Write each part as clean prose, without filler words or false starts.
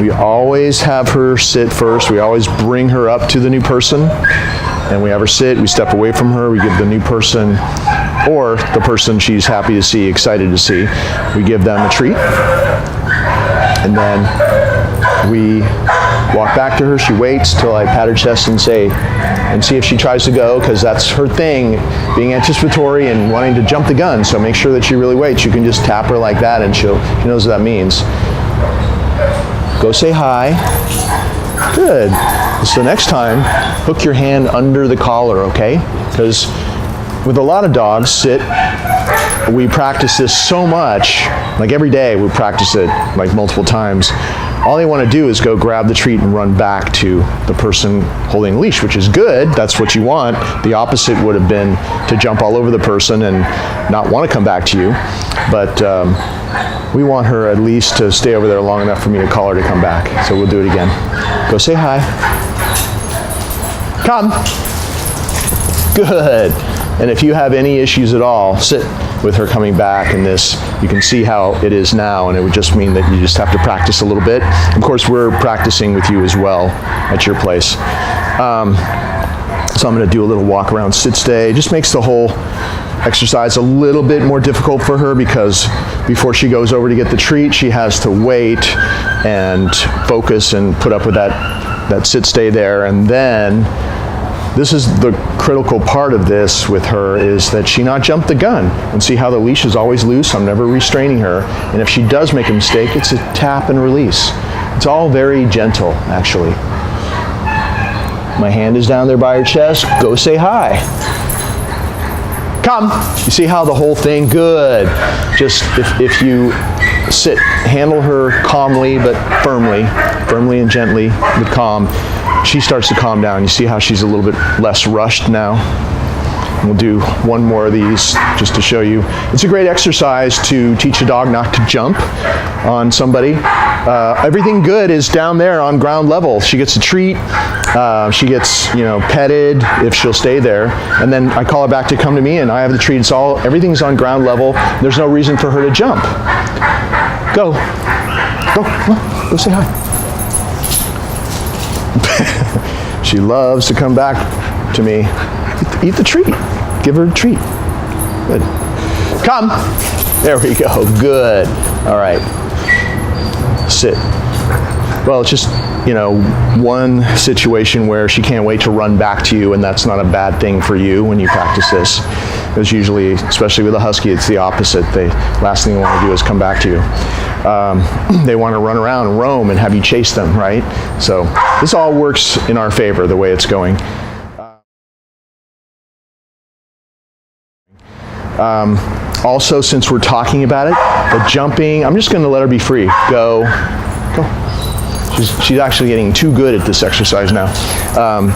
We always have her sit first. We always bring her up to the new person, and we have her sit. We step away from her. We give the new person, or the person she's happy to see, excited to see, we give them a treat. And then we walk back to her. She waits till I pat her chest and see if she tries to go, because that's her thing, being anticipatory and wanting to jump the gun. So make sure that she really waits. You can just tap her like that, and she knows what that means. Go say hi. Good. So next time, hook your hand under the collar, okay? Because with a lot of dogs, sit, we practice this so much, like every day we practice it like multiple times. All they want to do is go grab the treat and run back to the person holding the leash, which is good. That's what you want. The opposite would have been to jump all over the person and not want to come back to you. But we want her at least to stay over there long enough for me to call her to come back. So we'll do it again. Go say hi. Come. Good. And if you have any issues at all, sit with her coming back, and this, you can see how it is now, and it would just mean that you just have to practice a little bit. Of course, we're practicing with you as well at your place. So I'm going to do a little walk around sit stay. It just makes the whole exercise a little bit more difficult for her, because before she goes over to get the treat, she has to wait and focus and put up with that sit stay there. And then this is the critical part of this with her, is that she not jump the gun. And see how the leash is always loose? I'm never restraining her. And if she does make a mistake, it's a tap and release. It's all very gentle, actually. My hand is down there by her chest. Go say hi. Come. You see how the whole thing, good. Just if you sit, handle her calmly but firmly and gently with calm, she starts to calm down. You see how she's a little bit less rushed now? And we'll do one more of these just to show you. It's a great exercise to teach a dog not to jump on somebody. Everything good is down there on ground level. She gets a treat. She gets, petted if she'll stay there. And then I call her back to come to me, and I have the treat. Everything's on ground level. There's no reason for her to jump. Go. Go say hi. She loves to come back to me. Eat the treat. Give her a treat. Good. Come. There we go. Good. All right. Sit. Well, it's just, one situation where she can't wait to run back to you, and that's not a bad thing for you when you practice this. Because usually, especially with a husky, it's the opposite. The last thing they want to do is come back to you. They want to run around and roam and have you chase them, right? So this all works in our favor, the way it's going. Also, since we're talking about it, the jumping, I'm just going to let her be free. Go. She's actually getting too good at this exercise now.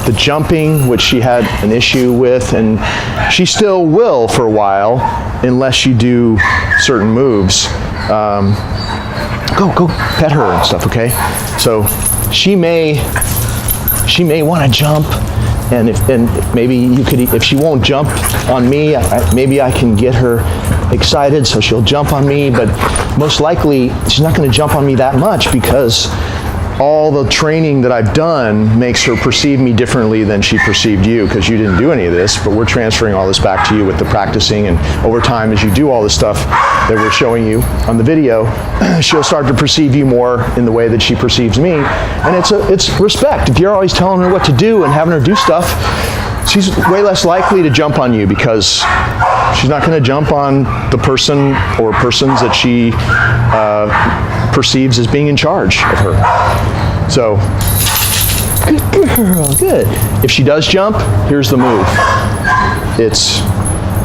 The jumping, which she had an issue with, and she still will for a while, unless you do certain moves. Go pet her and stuff, okay? So she may want to jump, and maybe you could, if she won't jump on me, maybe I can get her excited so she'll jump on me, but most likely she's not going to jump on me that much, because all the training that I've done makes her perceive me differently than she perceived you, because you didn't do any of this, but we're transferring all this back to you with the practicing, and over time, as you do all the stuff that we're showing you on the video, she'll start to perceive you more in the way that she perceives me, and it's respect. If you're always telling her what to do and having her do stuff, she's way less likely to jump on you, because she's not going to jump on the person or persons that she perceives as being in charge of her. So, good girl, good. If she does jump, here's the move. It's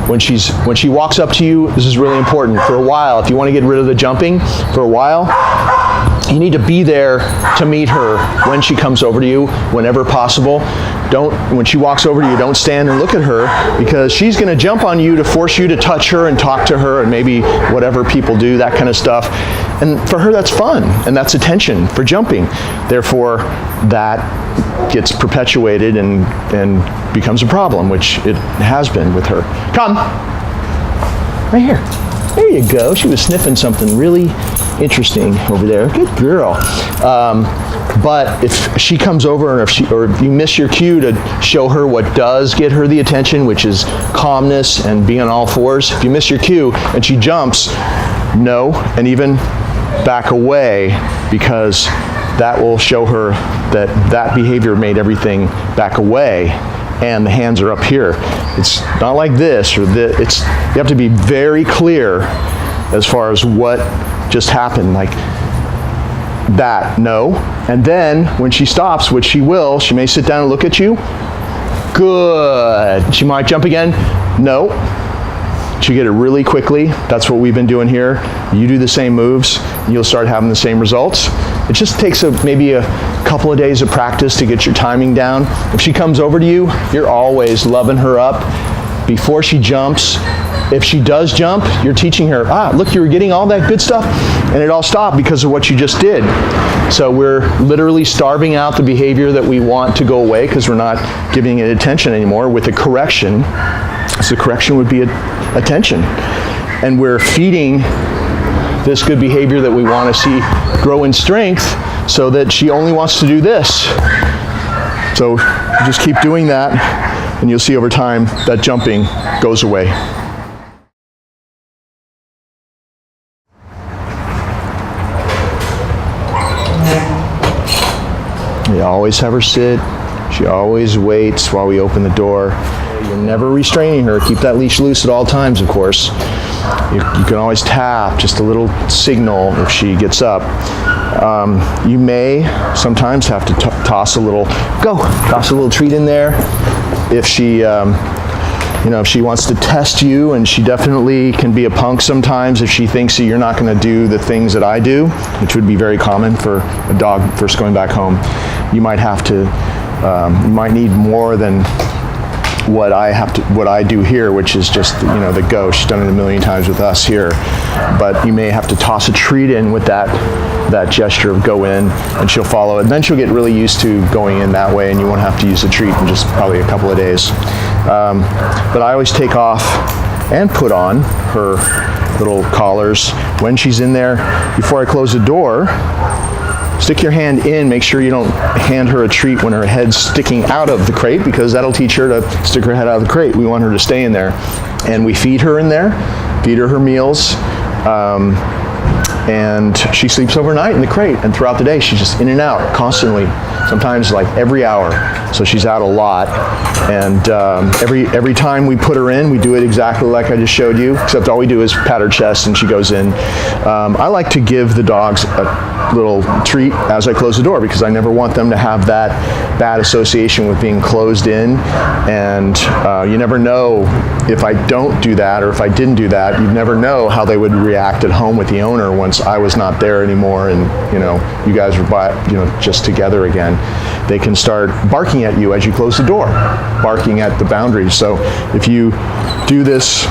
when she walks up to you, this is really important. For a while, if you want to get rid of the jumping, for a while, you need to be there to meet her when she comes over to you, whenever possible. When she walks over to you, don't stand and look at her, because she's going to jump on you to force you to touch her and talk to her, and maybe whatever people do, that kind of stuff. And for her, that's fun, and that's attention for jumping. Therefore, that gets perpetuated and becomes a problem, which it has been with her. Come. Right here. There you go. She was sniffing something really interesting over there. Good girl. But if she comes over, or if you miss your cue to show her what does get her the attention, which is calmness and being on all fours, if you miss your cue and she jumps, no, and even back away, because that will show her that that behavior made everything back away, and the hands are up here. It's not like this or this. You have to be very clear as far as what just happened, like that, no. And then when she stops, which she will, she may sit down and look at you. Good. She might jump again. No. She'll get it really quickly. That's what we've been doing here. You do the same moves, and you'll start having the same results. It just takes maybe a couple of days of practice to get your timing down. If she comes over to you, you're always loving her up before she jumps. If she does jump, you're teaching her, look, you were getting all that good stuff, and it all stopped because of what you just did. So we're literally starving out the behavior that we want to go away because we're not giving it attention anymore with a correction. So the correction would be attention. And we're feeding this good behavior that we want to see grow in strength so that she only wants to do this. So just keep doing that, and you'll see over time that jumping goes away. You always have her sit. She always waits while we open the door. You're never restraining her. Keep that leash loose at all times, of course. You can always tap, just a little signal if she gets up. You may sometimes have to toss a little treat in there. If she, if she wants to test you, and she definitely can be a punk sometimes if she thinks that you're not going to do the things that I do, which would be very common for a dog first going back home. You might have to, you might need more than what I do here, which is just, the go. She's done it a million times with us here. But you may have to toss a treat in with that gesture of go in, and she'll follow it. Then she'll get really used to going in that way, and you won't have to use the treat in just probably a couple of days. But I always take off and put on her little collars when she's in there. Before I close the door, stick your hand in. Make sure you don't hand her a treat when her head's sticking out of the crate, because that'll teach her to stick her head out of the crate. We want her to stay in there. And we feed her in there, feed her meals, and she sleeps overnight in the crate. And throughout the day, she's just in and out constantly, sometimes like every hour. So she's out a lot. And every time we put her in, we do it exactly like I just showed you, except all we do is pat her chest and she goes in. I like to give the dogs a little treat as I close the door, because I never want them to have that bad association with being closed in. And you never know, if I don't do that or if I didn't do that, you'd never know how they would react at home with the owner once I was not there anymore, and you guys were just together again. They can start barking at you as you close the door, barking at the boundaries. So if you do this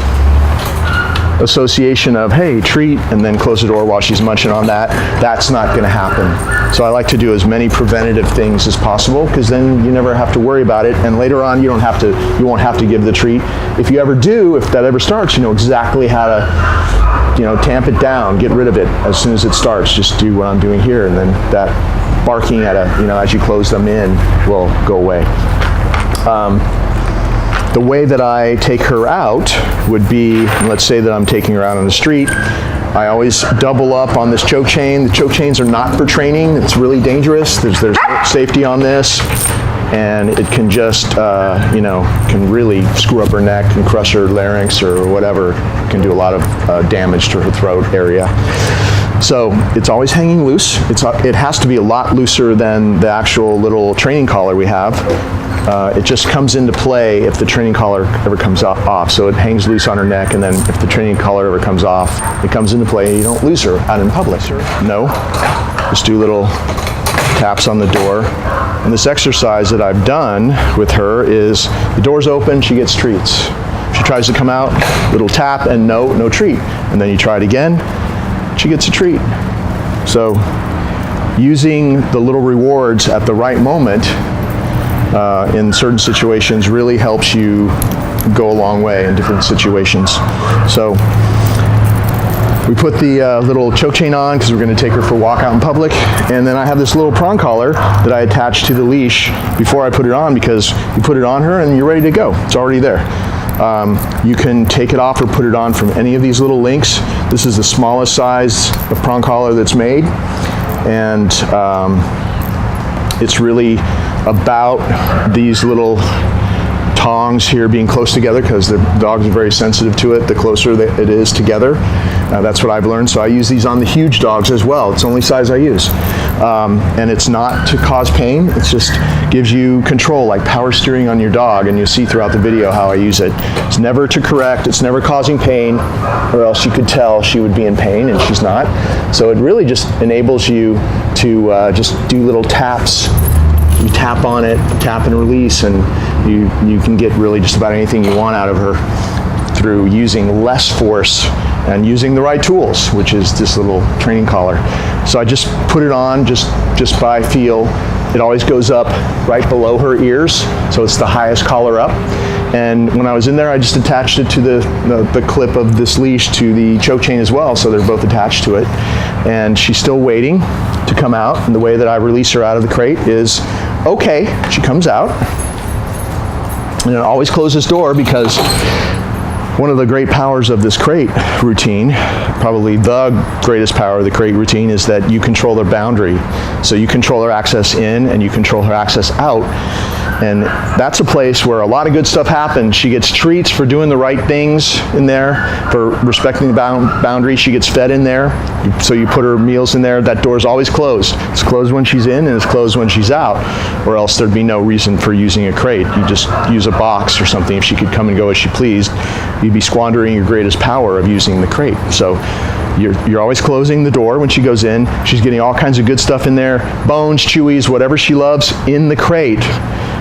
association of, hey, treat, and then close the door while she's munching on that, that's not going to happen. So I like to do as many preventative things as possible, because then you never have to worry about it, and later on you won't have to give the treat. If you ever do, if that ever starts, you know exactly how to tamp it down, get rid of it as soon as it starts. Just do what I'm doing here, and then that barking at as you close them in will go away. The way that I take her out would be, let's say that I'm taking her out on the street, I always double up on this choke chain. The choke chains are not for training. It's really dangerous. There's safety on this, and it can just, can really screw up her neck and crush her larynx or whatever. It can do a lot of damage to her throat area. So it's always hanging loose. It has to be a lot looser than the actual little training collar we have. It just comes into play if the training collar ever comes off. So it hangs loose on her neck, and then if the training collar ever comes off, it comes into play. You don't lose her out in public. No, just do little taps on the door. And this exercise that I've done with her is the door's open, she gets treats. She tries to come out, little tap, and no treat. And then you try it again, she gets a treat. So using the little rewards at the right moment in certain situations really helps you go a long way in different situations. So We put the little choke chain on because we're going to take her for a walk out in public, and then I have this little prong collar that I attach to the leash before I put it on, because you put it on her and you're ready to go. It's already there. You can take it off or put it on from any of these little links. This is the smallest size of prong collar that's made, and it's really about these little tongs here being close together, because the dogs are very sensitive to it the closer that it is together. That's what I've learned. So I use these on the huge dogs as well. It's the only size I use. And it's not to cause pain. It just gives you control, like power steering on your dog, and you'll see throughout the video how I use it. It's never to correct. It's never causing pain, or else you could tell she would be in pain, and she's not. So it really just enables you to just do little taps. You tap on it, tap and release, and you can get really just about anything you want out of her through using less force and using the right tools, which is this little training collar. So I just put it on just by feel. It always goes up right below her ears, so it's the highest collar up. And when I was in there, I just attached it to the clip of this leash to the choke chain as well, so they're both attached to it. And she's still waiting to come out, and the way that I release her out of the crate is, okay, she comes out, and it always closes door, because one of the great powers of this crate routine, probably the greatest power of the crate routine, is that you control their boundary. So you control her access in and you control her access out. And that's a place where a lot of good stuff happens. She gets treats for doing the right things in there, for respecting the boundary. She gets fed in there. So you put her meals in there. That door's always closed. It's closed when she's in and it's closed when she's out, or else there'd be no reason for using a crate. You just use a box or something. If she could come and go as she pleased, you'd be squandering your greatest power of using the crate. So you're always closing the door when she goes in. She's getting all kinds of good stuff in there, bones, chewies, whatever she loves in the crate,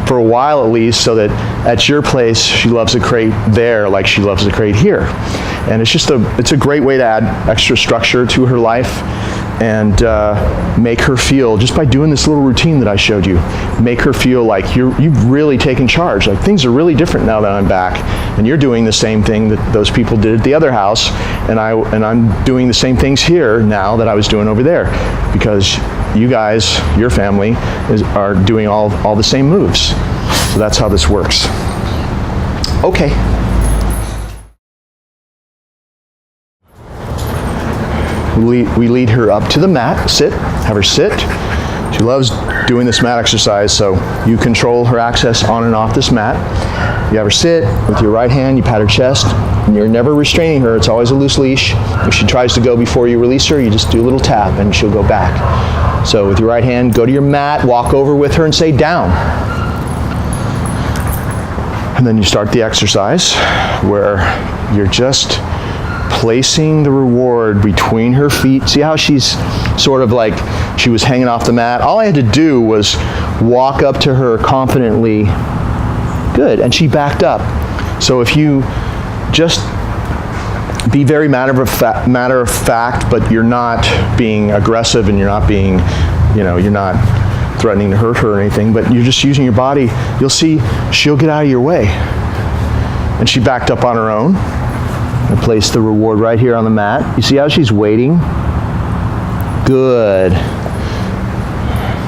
for a while at least, so that at your place she loves the crate there like she loves the crate here. And it's a great way to add extra structure to her life, and make her feel, just by doing this little routine that I showed you, make her feel like you've really taken charge. Like, things are really different now that I'm back, and you're doing the same thing that those people did at the other house, and I'm doing the same things here now that I was doing over there, because you guys, your family, are doing all the same moves. So that's how this works. Okay. We lead her up to the mat, have her sit. She loves doing this mat exercise, so you control her access on and off this mat. You have her sit with your right hand, you pat her chest, and you're never restraining her. It's always a loose leash. If she tries to go before you release her, you just do a little tap and she'll go back. So with your right hand, go to your mat, walk over with her and say down. And then you start the exercise where you're just placing the reward between her feet. See how she's sort of like she was hanging off the mat? All I had to do was walk up to her confidently. Good. And she backed up. So if you just be very matter of fact, but you're not being aggressive, and you're not being, you're not threatening to hurt her or anything, but you're just using your body, you'll see she'll get out of your way. And she backed up on her own. I placed the reward right here on the mat. You see how she's waiting? Good.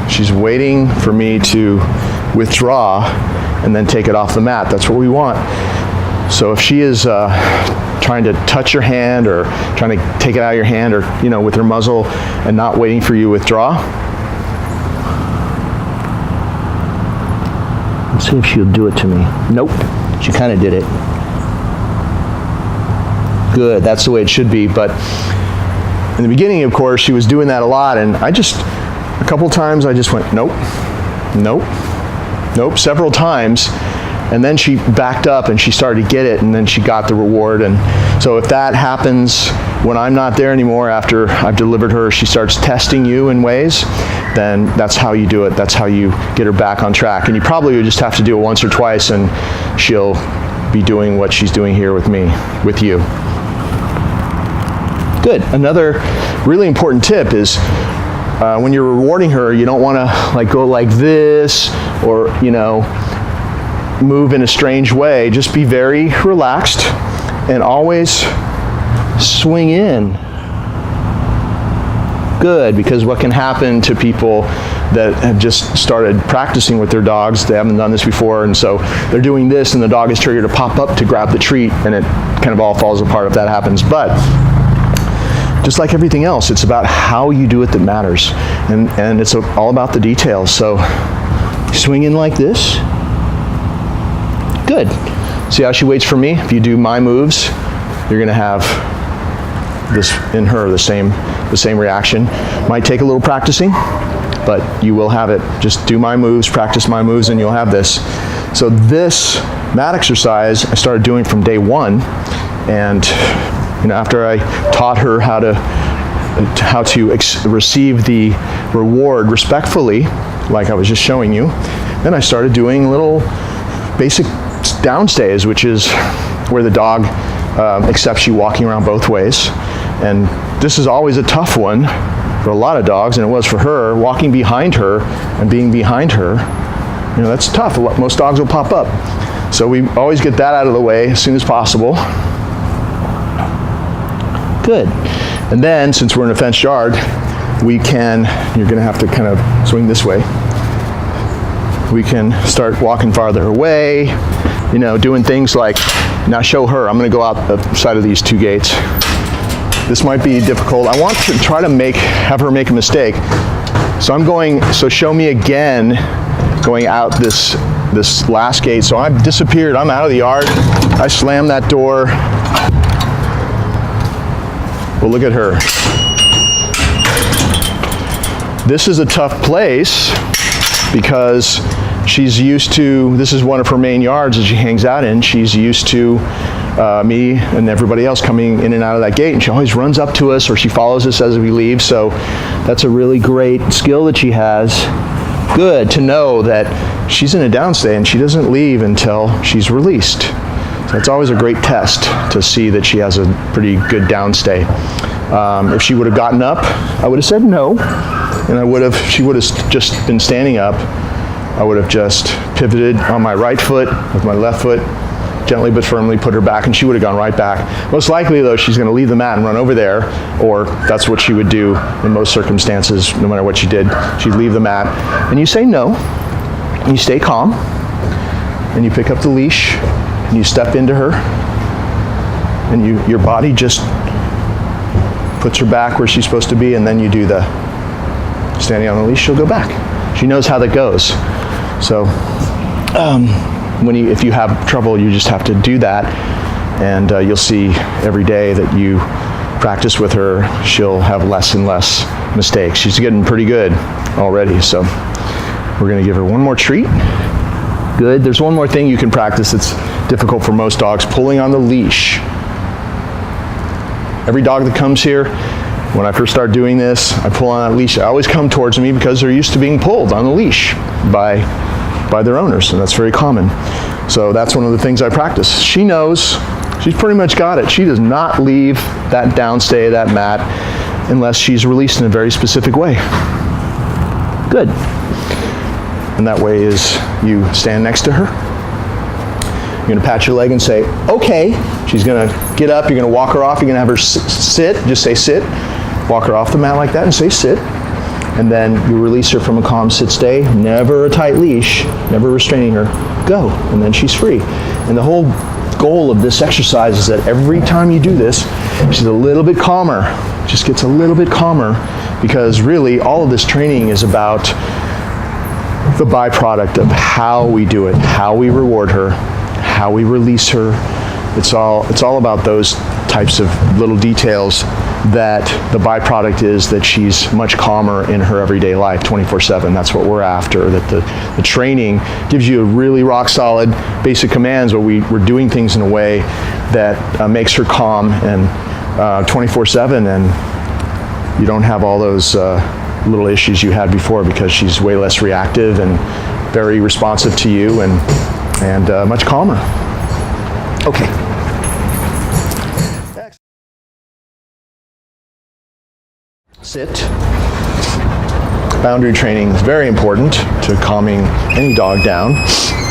She's waiting for me to withdraw and then take it off the mat. That's what we want. So if she is trying to touch your hand, or trying to take it out of your hand, or with her muzzle, and not waiting for you to withdraw, let's see if she'll do it to me. Nope. She kind of did it. Good, that's the way it should be. But in the beginning, of course, she was doing that a lot, and a couple times I just went, nope, nope, nope, several times, and then she backed up and she started to get it, and then she got the reward. And so if that happens when I'm not there anymore, after I've delivered her, she starts testing you in ways, then that's how you do it. That's how you get her back on track. And you probably would just have to do it once or twice, and she'll be doing what she's doing here with me, with you. Good. Another really important tip is when you're rewarding her, you don't want to go like this, or move in a strange way. Just be very relaxed and always swing in Good, because what can happen to people that have just started practicing with their dogs, they haven't done this before, and so they're doing this and the dog is triggered to pop up to grab the treat, and it kind of all falls apart if that happens. But just like everything else, it's about how you do it that matters, and it's all about the details. So swing in like this. Good. See how she waits for me? If you do my moves, you're going to have this in her, the same reaction. Might take a little practicing, but you will have it. Just do my moves, practice my moves, and you'll have this. So this mat exercise I started doing from day one, and after I taught her how to receive the reward respectfully, like I was just showing you, then I started doing little basic downstays, which is where the dog accepts you walking around both ways. And this is always a tough one for a lot of dogs, and it was for her, walking behind her and being behind her. That's tough. Most dogs will pop up. So we always get that out of the way as soon as possible. Good. And then, since we're in a fenced yard, you're going to have to kind of swing this way. We can start walking farther away, doing things like, now show her, I'm going to go out the side of these two gates. This might be difficult. I want to try to have her make a mistake. So show me again going out this last gate. So I've disappeared, I'm out of the yard. I slam that door. Well, look at her. This is a tough place because she's used to, this is one of her main yards that she hangs out in. She's used to me and everybody else coming in and out of that gate, and she always runs up to us or she follows us as we leave. So that's a really great skill that she has. Good to know that she's in a downstay and she doesn't leave until she's released. So it's always a great test to see that she has a pretty good downstay. If she would have gotten up, I would have said no, and she would have just been standing up. I would have just pivoted on my right foot with my left foot, gently but firmly put her back, and she would have gone right back. Most likely, though, she's going to leave the mat and run over there, or that's what she would do in most circumstances, no matter what she did. She'd leave the mat, and you say no, and you stay calm, and you pick up the leash, and you step into her, and your body just puts her back where she's supposed to be, and then you do the standing on the leash, she'll go back. She knows how that goes. So if you have trouble, you just have to do that, and you'll see every day that you practice with her, she'll have less and less mistakes. She's getting pretty good already, so we're going to give her one more treat. Good. There's one more thing you can practice that's difficult for most dogs, pulling on the leash. Every dog that comes here, when I first start doing this, I pull on that leash. They always come towards me because they're used to being pulled on the leash by their owners, and that's very common. So that's one of the things I practice. She knows, she's pretty much got it. She does not leave that downstay, that mat, unless she's released in a very specific way. Good. And that way is you stand next to her. You're going to pat your leg and say, okay. She's going to get up. You're going to walk her off. You're going to have her sit. Just say sit. Walk her off the mat like that and say sit. And then you release her from a calm sit stay. Never a tight leash. Never restraining her. Go. And then she's free. And the whole goal of this exercise is that every time you do this, she's a little bit calmer. Just gets a little bit calmer, because really all of this training is about the byproduct of how we do it, how we reward her, how we release her. It's all about those types of little details that the byproduct is that she's much calmer in her everyday life 24/7. That's what we're after, that the training gives you a really rock solid basic commands, but we're doing things in a way that makes her calm and 24/7, and you don't have all those little issues you had before, because she's way less reactive and very responsive to you and much calmer. Okay. Sit. Boundary training is very important to calming any dog down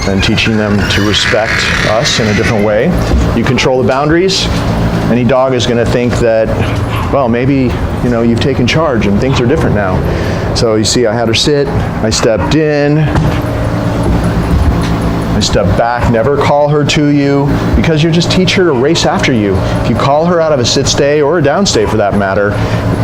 and teaching them to respect us in a different way. You control the boundaries. Any dog is going to think that well, maybe, you've taken charge and things are different now. So you see, I had her sit, I stepped in, I step back, never call her to you, because you just teach her to race after you. If you call her out of a sit stay or a down stay for that matter,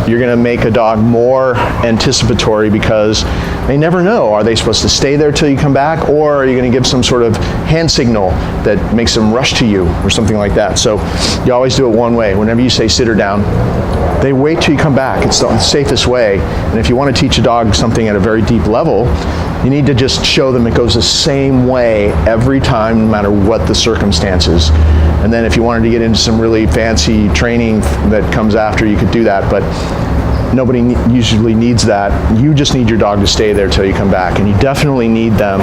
you're going to make a dog more anticipatory because they never know. Are they supposed to stay there till you come back, or are you going to give some sort of hand signal that makes them rush to you or something like that? So you always do it one way. Whenever you say sit her down, they wait till you come back. It's the safest way. And if you want to teach a dog something at a very deep level, you need to just show them it goes the same way every time, no matter what the circumstances. And then if you wanted to get into some really fancy training that comes after, you could do that, but nobody usually needs that. You just need your dog to stay there till you come back, and you definitely need them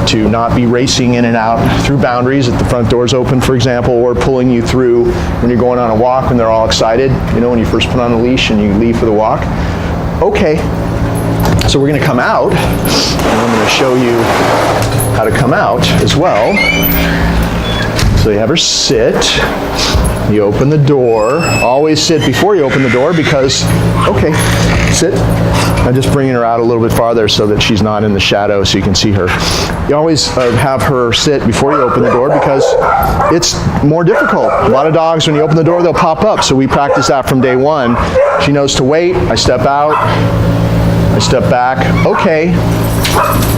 to not be racing in and out through boundaries if the front door's open, for example, or pulling you through when you're going on a walk when they're all excited, when you first put on the leash and you leave for the walk. Okay, so we're going to come out, and I'm going to show you how to come out as well. So you have her sit, you open the door, always sit before you open the door because, okay, sit. I'm just bringing her out a little bit farther so that she's not in the shadow so you can see her. You always have her sit before you open the door because it's more difficult. A lot of dogs, when you open the door, they'll pop up, so we practice that from day one. She knows to wait, I step out, I step back, okay.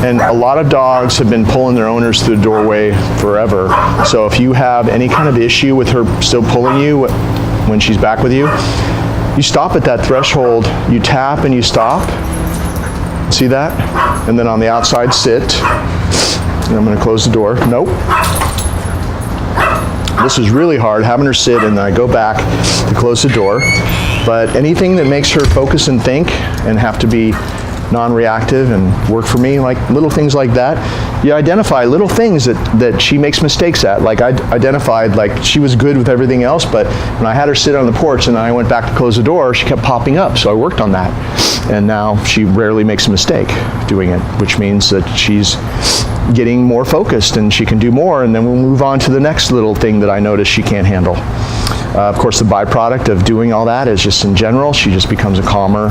And a lot of dogs have been pulling their owners through the doorway forever. So if you have any kind of issue with her still pulling you when she's back with you, you stop at that threshold, you tap and you stop. See that? And then on the outside, sit. And I'm going to close the door. Nope. This is really hard, having her sit, and then I go back to close the door. But anything that makes her focus and think and have to be non-reactive and work for me, like little things like that. You identify little things that she makes mistakes at. Like I identified, like she was good with everything else, but when I had her sit on the porch and I went back to close the door, she kept popping up. So I worked on that. And now she rarely makes a mistake doing it, which means that she's getting more focused and she can do more. And then we'll move on to the next little thing that I notice she can't handle. Of course, the byproduct of doing all that is just in general, she just becomes a calmer,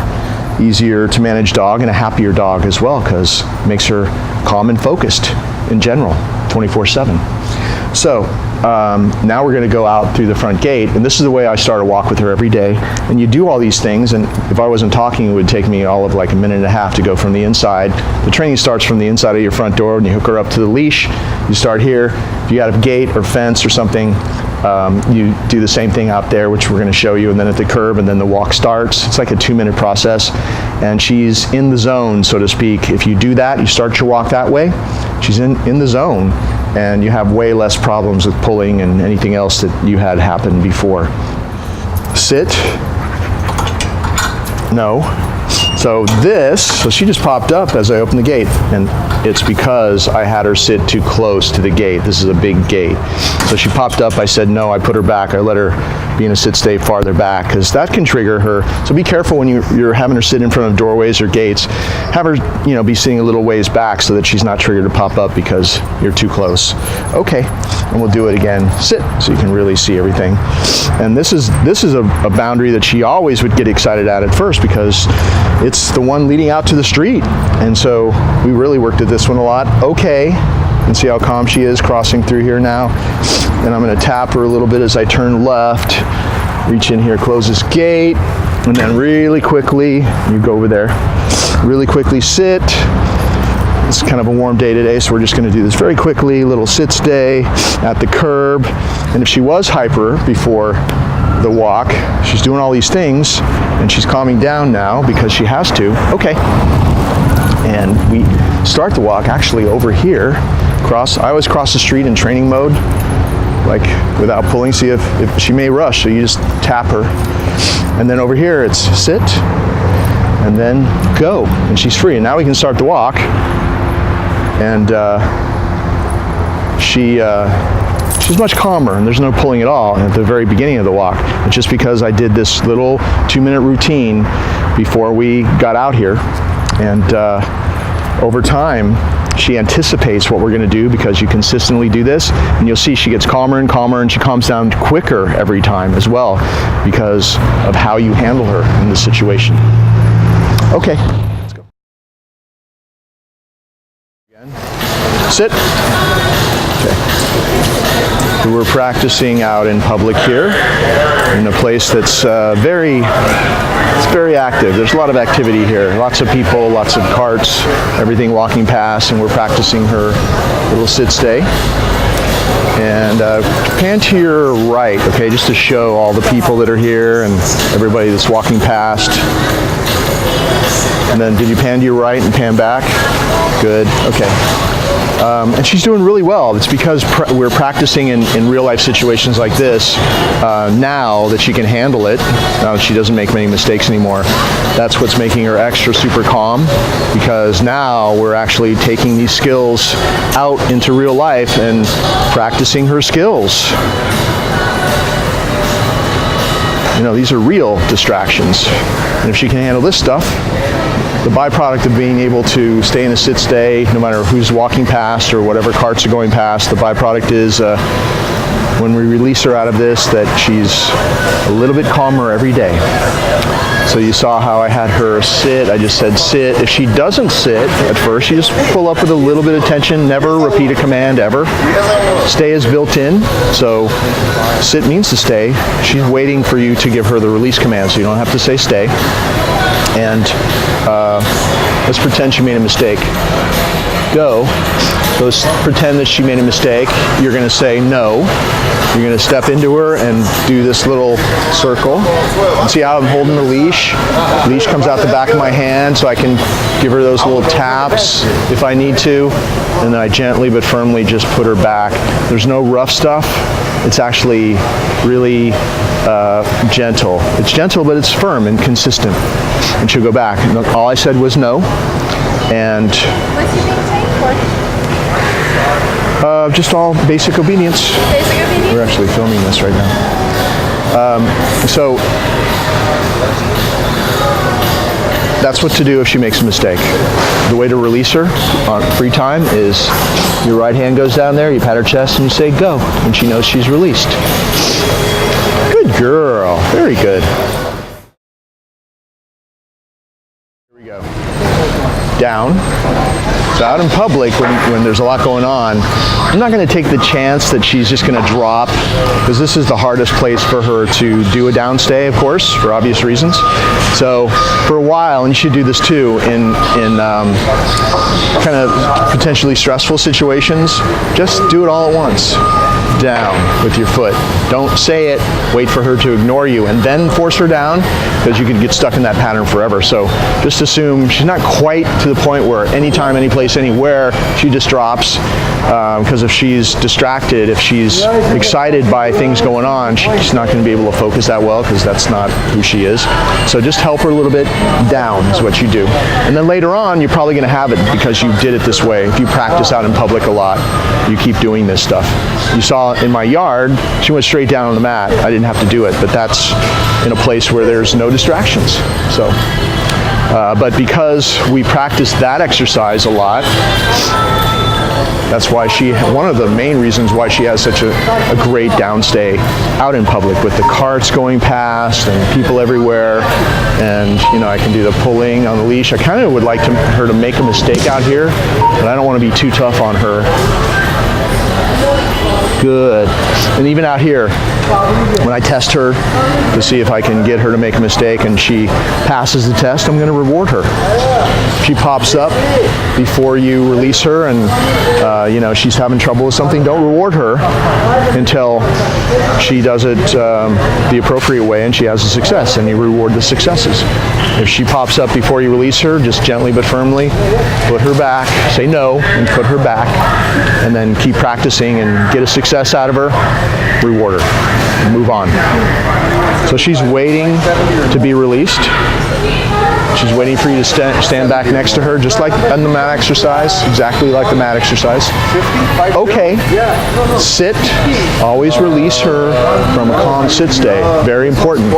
easier to manage dog and a happier dog as well, because it makes her calm and focused in general 24/7. So now we're going to go out through the front gate, and this is the way I start a walk with her every day. And you do all these things, and if I wasn't talking, it would take me all of like a minute and a half to go from the inside. The training starts from the inside of your front door, and you hook her up to the leash. You start here. If you got a gate or fence or something, you do the same thing out there, which we're going to show you, and then at the curb, and then the walk starts. It's like a 2-minute process, and she's in the zone, so to speak. If you do that, you start your walk that way, she's in the zone, and you have way less problems with pulling and anything else that you had happen before. Sit. No. So she just popped up as I opened the gate, and it's because I had her sit too close to the gate. This is a big gate. So she popped up, I said no, I put her back. I let her be in a sit stay farther back, because that can trigger her. So be careful when you're having her sit in front of doorways or gates. Have her, be sitting a little ways back so that she's not triggered to pop up because you're too close. Okay, and we'll do it again. Sit, so you can really see everything. And this is a boundary that she always would get excited at first, because it's the one leading out to the street. And so we really worked at this one a lot. Okay, and see how calm she is crossing through here now. And I'm going to tap her a little bit as I turn left, reach in here, close this gate, and then really quickly, you go over there, really quickly sit. It's kind of a warm day today, so we're just going to do this very quickly, little sit stay at the curb. And if she was hyper before the walk, she's doing all these things, and she's calming down now because she has to. Okay. And we start the walk actually over here. I always cross the street in training mode, like without pulling, see if she may rush, so you just tap her. And then over here it's sit, and then go, and she's free. And now we can start the walk. And she's much calmer, and there's no pulling at all at the very beginning of the walk. It's just because I did this little 2-minute routine before we got out here. And over time, she anticipates what we're going to do because you consistently do this, and you'll see she gets calmer and calmer, and she calms down quicker every time as well because of how you handle her in this situation. Okay, let's go. Again. Sit. Okay. So we're practicing out in public here in a place that's very active. There's a lot of activity here. Lots of people, lots of carts, everything walking past, and we're practicing her little sit-stay. And pan to your right, okay, just to show all the people that are here and everybody that's walking past. And then did you pan to your right and pan back? Good, okay. And she's doing really well. It's because we're practicing in real life situations like this now that she can handle it, now that she doesn't make many mistakes anymore. That's what's making her extra super calm, because now we're actually taking these skills out into real life and practicing her skills. You know, these are real distractions. And if she can handle this stuff, the byproduct of being able to stay in a sit-stay, no matter who's walking past or whatever carts are going past, the byproduct is when we release her out of this, that she's a little bit calmer every day. So you saw how I had her sit. I just said sit. If she doesn't sit at first, you just pull up with a little bit of tension. Never repeat a command ever. Stay is built in. So sit means to stay. She's waiting for you to give her the release command, so you don't have to say stay. And let's pretend she made a mistake. Go. So let's pretend that she made a mistake. You're going to say no. You're going to step into her and do this little circle. And see how I'm holding the leash? Leash comes out the back of my hand so I can give her those little taps if I need to. And then I gently but firmly just put her back. There's no rough stuff. It's actually really gentle. It's gentle, but it's firm and consistent. And she'll go back. And all I said was no. And what's you being trained for? Just all basic obedience. Basic obedience? We're actually filming this right now. So that's what to do if she makes a mistake. The way to release her on free time is your right hand goes down there, you pat her chest, and you say go, and she knows she's released. Good girl. Very good. Here we go. Down. So out in public, when there's a lot going on, I'm not going to take the chance that she's just going to drop, because this is the hardest place for her to do a downstay, of course, for obvious reasons. So for a while, and you should do this too, in kind of potentially stressful situations, just do it all at once. Down with your foot. Don't say it, wait for her to ignore you, and then force her down, because you could get stuck in that pattern forever. So just assume she's not quite to the point where anytime, any place, anywhere, she just drops, because if she's distracted, if she's excited by things going on, she's not going to be able to focus that well, because that's not who she is. So just help her a little bit. Down is what you do. And then later on, you're probably going to have it because you did it this way. If you practice out in public a lot, you keep doing this stuff. You saw in my yard, she went straight down on the mat. I didn't have to do it, but that's in a place where there's no distractions. So, but because we practice that exercise a lot, that's why one of the main reasons why she has such a great downstay out in public, with the carts going past and people everywhere. And you know, I can do the pulling on the leash. I kind of would like her to make a mistake out here, but I don't want to be too tough on her. Good. And even out here, when I test her to see if I can get her to make a mistake and she passes the test, I'm going to reward her. If she pops up before you release her and you know, she's having trouble with something, don't reward her until she does it the appropriate way and she has a success, and you reward the successes. If she pops up before you release her, just gently but firmly put her back, say no, and put her back, and then keep practicing and get a success out of her, reward her, and move on. So she's waiting to be released. She's waiting for you to stand back next to her, just like on the mat exercise, exactly like the mat exercise. Okay, sit. Always release her from a calm sit stay. Very important.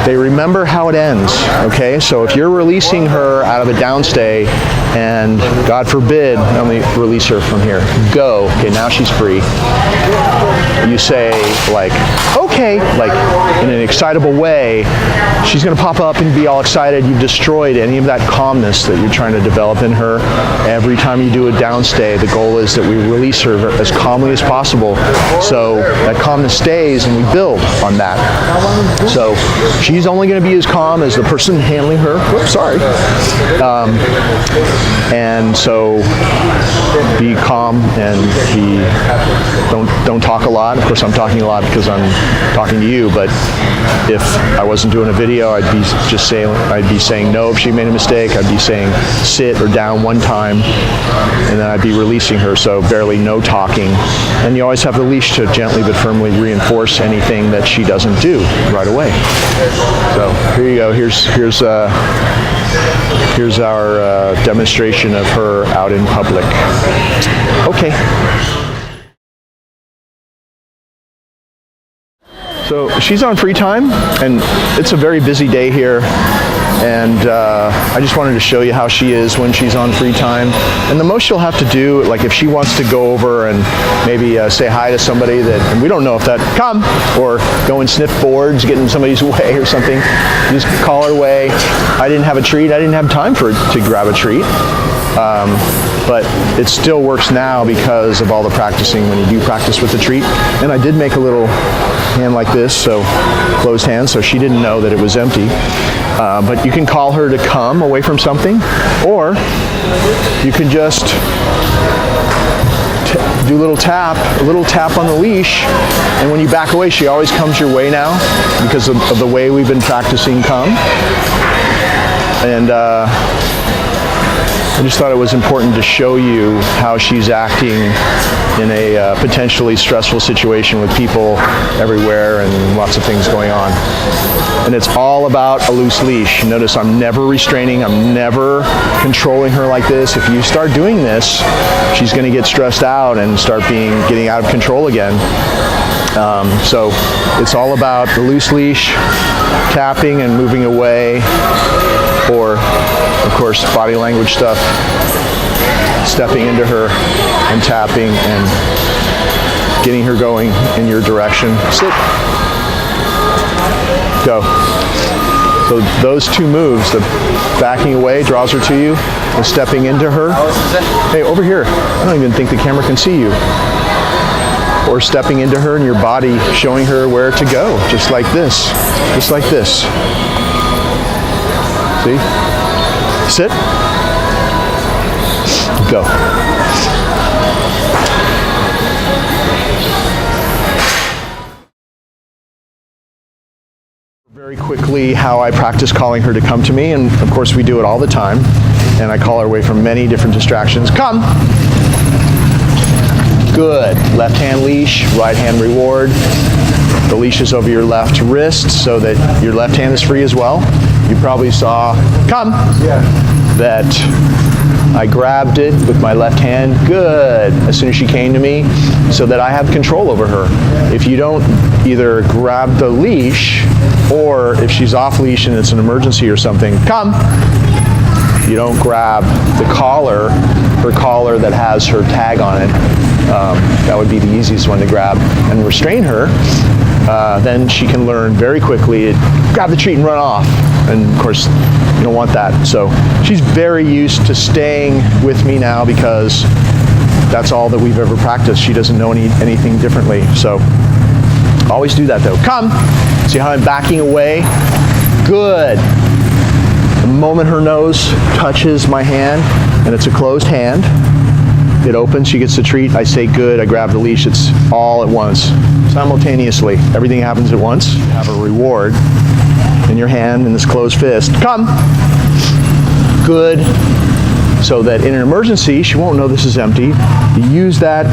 They remember how it ends, okay? So if you're releasing her out of a down stay, and God forbid, let me release her from here. Go. Okay, now she's free. You say, like, okay, like in an excitable way. She's going to pop up and be all excited. You've destroyed any of that calmness that you're trying to develop in her. Every time you do a downstay, the goal is that we release her as calmly as possible, so that calmness stays and we build on that. So she's only going to be as calm as the person handling her. Whoops, sorry. And so be calm and don't talk a lot. Of course, I'm talking a lot because I'm talking to you, but if I wasn't doing a video, I'd be saying no if she made a mistake. I'd be saying sit or down one time, and then I'd be releasing her, so barely no talking. And you always have the leash to gently but firmly reinforce anything that she doesn't do right away. So here you go. Here's our demonstration of her out in public. Okay. So she's on free time, and it's a very busy day here, and I just wanted to show you how she is when she's on free time. And the most she'll have to do, like if she wants to go over and maybe say hi to somebody and we don't know if that, come, or go and sniff boards, get in somebody's way or something, just call her way. I didn't have a treat. I didn't have time to grab a treat. But it still works now because of all the practicing when you do practice with the treat. And I did make a little hand like this, so closed hand, so she didn't know that it was empty. But you can call her to come away from something, or you can just do a little tap on the leash, and when you back away, she always comes your way now because of the way we've been practicing come. And I just thought it was important to show you how she's acting in a potentially stressful situation with people everywhere and lots of things going on. And it's all about a loose leash. Notice I'm never restraining, I'm never controlling her like this. If you start doing this, she's going to get stressed out and start getting out of control again. So it's all about the loose leash, tapping and moving away, or of course body language stuff, stepping into her and tapping and getting her going in your direction. Sit. Go. So those two moves, the backing away draws her to you, the stepping into her. Hey, over here. I don't even think the camera can see you. Or stepping into her and your body showing her where to go, just like this. Just like this. See? Sit. Go. Very quickly how I practice calling her to come to me, and of course we do it all the time, and I call her away from many different distractions. Come. Good. Left hand leash, right hand reward. The leash is over your left wrist so that your left hand is free as well. You probably saw, come, that I grabbed it with my left hand, good, as soon as she came to me, so that I have control over her. If you don't either grab the leash, or if she's off leash and it's an emergency or something, come, you don't grab the collar, her collar that has her tag on it. That would be the easiest one to grab and restrain her. Then she can learn very quickly to grab the treat and run off. And of course, you don't want that. So she's very used to staying with me now because that's all that we've ever practiced. She doesn't know anything differently. So always do that though. Come. See how I'm backing away? Good. The moment her nose touches my hand, and it's a closed hand, it opens, she gets the treat, I say good, I grab the leash, it's all at once, simultaneously. Everything happens at once. You have a reward in your hand in this closed fist. Come. Good. So that in an emergency, she won't know this is empty. You use that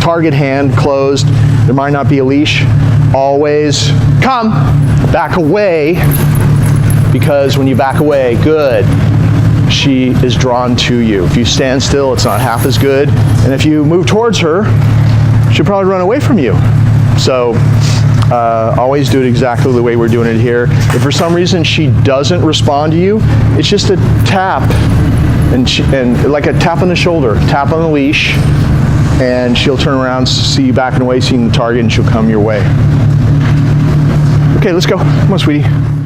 target hand closed. There might not be a leash. Always come. Back away. because when you back away, good, she is drawn to you. If you stand still, it's not half as good. And if you move towards her, she'll probably run away from you. So always do it exactly the way we're doing it here. If for some reason she doesn't respond to you, it's just a tap, and like a tap on the shoulder, tap on the leash, and she'll turn around, see you backing away, seeing the target, and she'll come your way. Okay, let's go. Come on, sweetie.